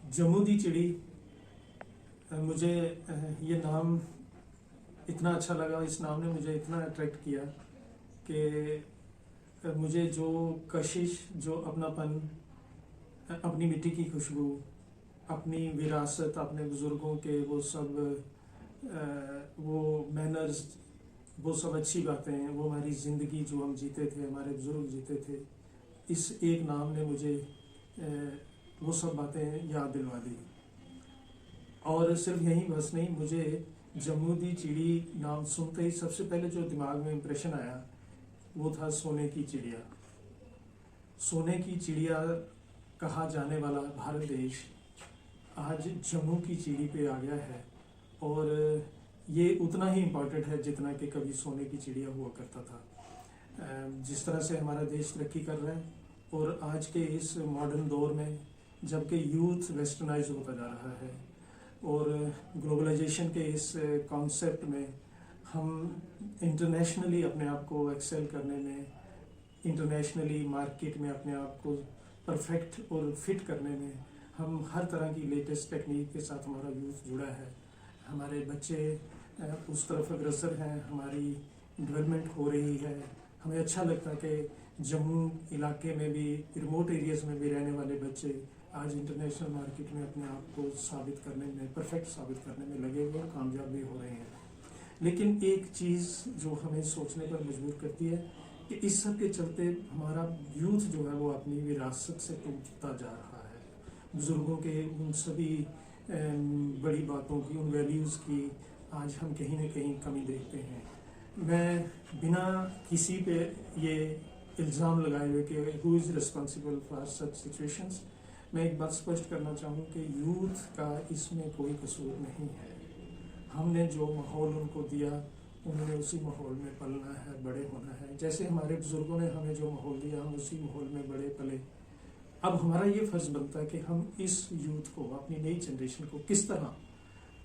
जम्मू दी चिड़ी। मुझे ये नाम इतना अच्छा लगा, इस नाम ने मुझे इतना अट्रैक्ट किया कि मुझे जो कशिश, जो अपनापन, अपनी मिट्टी की खुशबू, अपनी विरासत, अपने बुज़ुर्गों के वो सब वो मैनर्स, वो सब अच्छी बातें, वो हमारी ज़िंदगी जो हम जीते थे, हमारे बुज़ुर्ग जीते थे, इस एक नाम ने मुझे वो सब बातें याद दिलवा दी। और सिर्फ यही बस नहीं, मुझे जम्मू दी चिड़ी नाम सुनते ही सबसे पहले जो दिमाग में इम्प्रेशन आया वो था सोने की चिड़िया। सोने की चिड़िया कहा जाने वाला भारत देश आज जम्मू की चिड़ी पे आ गया है, और ये उतना ही इम्पोर्टेंट है जितना कि कभी सोने की चिड़िया हुआ करता था। जिस तरह से हमारा देश तरक्की कर रहा है और आज के इस मॉडर्न दौर में जबकि यूथ वेस्टर्नाइज होता जा रहा है और ग्लोबलाइजेशन के इस कॉन्सेप्ट में हम इंटरनेशनली अपने आप को एक्सेल करने में, इंटरनेशनली मार्केट में अपने आप को परफेक्ट और फिट करने में हम हर तरह की लेटेस्ट टेक्निक के साथ हमारा यूथ जुड़ा है। हमारे बच्चे उस तरफ अग्रसर हैं, हमारी डेवलपमेंट हो रही है। हमें अच्छा लगता है कि जम्मू इलाके में भी, रिमोट एरियाज़ में भी रहने वाले बच्चे आज इंटरनेशनल मार्केट में अपने आप को साबित करने में, परफेक्ट साबित करने में लगे हुए और कामयाब भी हो रहे हैं। लेकिन एक चीज़ जो हमें सोचने पर मजबूर करती है कि इस सब के चलते हमारा यूथ जो है वो अपनी विरासत से टूटता जा रहा है। बुज़ुर्गों के उन सभी बड़ी बातों की, उन वैल्यूज़ की आज हम कहीं ना कहीं कमी देखते हैं। मैं बिना किसी पे ये इल्ज़ाम लगाए हुए कि who is responsible for such situations, मैं एक बात स्पष्ट करना चाहूँ कि यूथ का इसमें कोई कसूर नहीं है। हमने जो माहौल उनको दिया, उन्होंने उसी माहौल में पलना है, बड़े होना है। जैसे हमारे बुज़ुर्गों ने हमें जो माहौल दिया, हम उसी माहौल में बड़े पले। अब हमारा ये फ़र्ज़ बनता है कि हम इस यूथ को, अपनी नई जनरेशन को किस तरह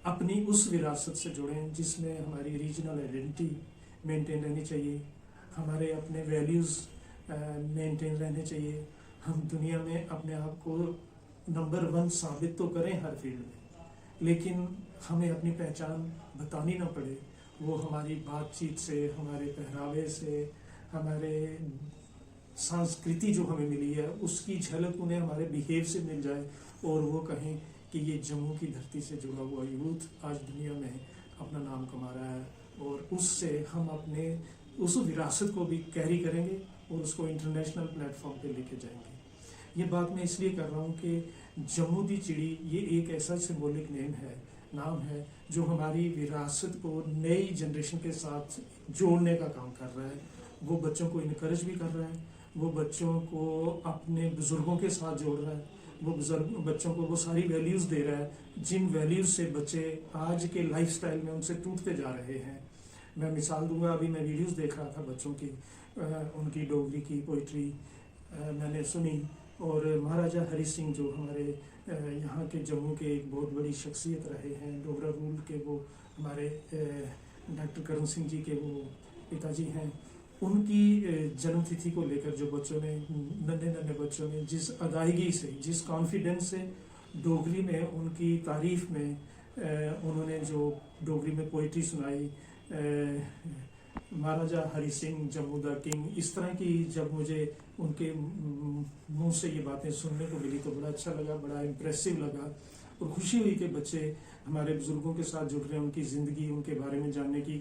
अपनी उस विरासत से जुड़ें जिसमें हमारी रीजनल आइडेंटिटी मेंटेन रहनी चाहिए, हमारे अपने वैल्यूज़ मेंटेन रहने चाहिए। हम दुनिया में अपने आप को नंबर 1 साबित तो करें हर फील्ड में, लेकिन हमें अपनी पहचान बतानी ना पड़े। वो हमारी बातचीत से, हमारे पहरावे से, हमारे संस्कृति जो हमें मिली है उसकी झलक उन्हें हमारे बिहेव से मिल जाए और वो कहें कि ये जम्मू की धरती से जुड़ा हुआ यूथ आज दुनिया में अपना नाम कमा रहा है। और उससे हम अपने उस विरासत को भी कैरी करेंगे और उसको इंटरनेशनल प्लेटफॉर्म पे लेके जाएंगे। ये बात मैं इसलिए कर रहा हूँ कि जम्मू दी चिड़ी ये एक ऐसा सिंबॉलिक नाम है जो हमारी विरासत को नई जनरेशन के साथ जोड़ने का काम कर रहा है। वो बच्चों को इनकरेज भी कर रहा है, वो बच्चों को अपने बुज़ुर्गों के साथ जोड़ रहा है, वो बच्चों को वो सारी वैल्यूज़ दे रहा है जिन वैल्यूज़ से बच्चे आज के लाइफस्टाइल में उनसे टूटते जा रहे हैं। मैं मिसाल दूंगा, अभी मैं वीडियोस देख रहा था बच्चों की, उनकी डोगरी की पोइट्री मैंने सुनी। और महाराजा हरि सिंह जो हमारे यहाँ के जम्मू के एक बहुत बड़ी शख्सियत रहे हैं, डोगरा रूल के, वो हमारे डॉक्टर करण सिंह जी के वो पिताजी हैं। उनकी जन्मतिथि को लेकर जो बच्चों ने, नन्हे नन्हे बच्चों ने जिस अदायगी से, जिस कॉन्फिडेंस से डोगरी में उनकी तारीफ में उन्होंने जो डोगरी में पोइट्री सुनाई, महाराजा हरि सिंह जम्मू द किंग, इस तरह की जब मुझे उनके मुंह से ये बातें सुनने को मिली तो बड़ा अच्छा लगा, बड़ा इम्प्रेसिव लगा और खुशी हुई कि बच्चे हमारे बुजुर्गों के साथ जुड़ रहे हैं, उनकी ज़िंदगी, उनके बारे में जानने की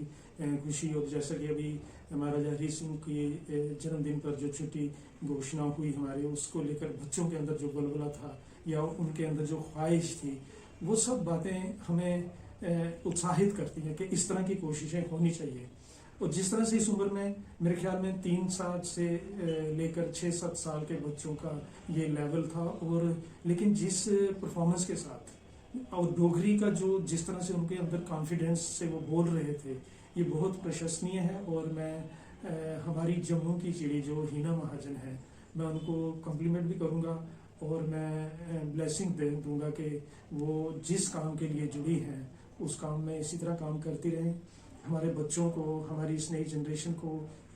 खुशी। और जैसा कि अभी महाराजा हरि सिंह के जन्मदिन पर जो छुट्टी घोषणा हुई हमारे, उसको लेकर बच्चों के अंदर जो बलबला था या उनके अंदर जो ख्वाहिश थी, वो सब बातें हमें उत्साहित करती हैं कि इस तरह की कोशिशें होनी चाहिए। और जिस तरह से इस उम्र में, मेरे ख्याल में 3 साल से लेकर 6-7 साल के बच्चों का ये लेवल था, और लेकिन जिस परफॉर्मेंस के साथ और डोगरी का जो जिस तरह से उनके अंदर कॉन्फिडेंस से वो बोल रहे थे, ये बहुत प्रशंसनीय है। और मैं हमारी जम्मू की चिड़ी जो हिना महाजन है, मैं उनको कम्प्लीमेंट भी करूँगा और मैं ब्लेसिंग दे दूँगा कि वो जिस काम के लिए जुड़ी हैं उस काम में इसी तरह काम करती रहें, हमारे बच्चों को, हमारी इस नई जनरेशन को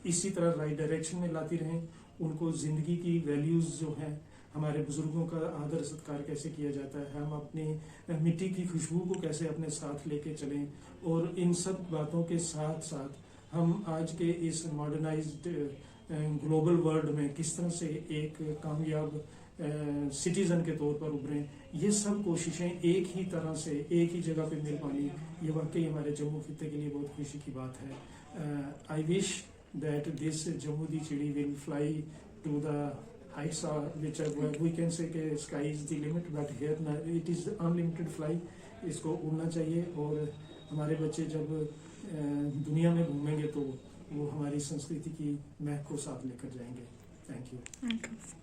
इसी तरह राइट डायरेक्शन में लाती रहें, उनको ज़िंदगी की वैल्यूज़ जो हैं हमारे बुजुर्गों का आदर सत्कार कैसे किया जाता है, हम अपनी मिट्टी की खुशबू को कैसे अपने साथ लेके चलें, और इन सब बातों के साथ साथ हम आज के इस मॉडर्नाइज्ड ग्लोबल वर्ल्ड में किस तरह से एक कामयाब सिटीजन के तौर पर उभरें, ये सब कोशिशें एक ही तरह से एक ही जगह पे मिल पानी, ये वाकई हमारे जम्मू खित्ते के लिए बहुत खुशी की बात है। I wish that this Jammu दी चिड़ी will fly to the heights which we can say कि sky is the limit, but here it is unlimited fly। इसको उड़ना चाहिए, और हमारे बच्चे जब दुनिया में घूमेंगे तो वो हमारी संस्कृति की महक को साथ लेकर जाएंगे। Thank you.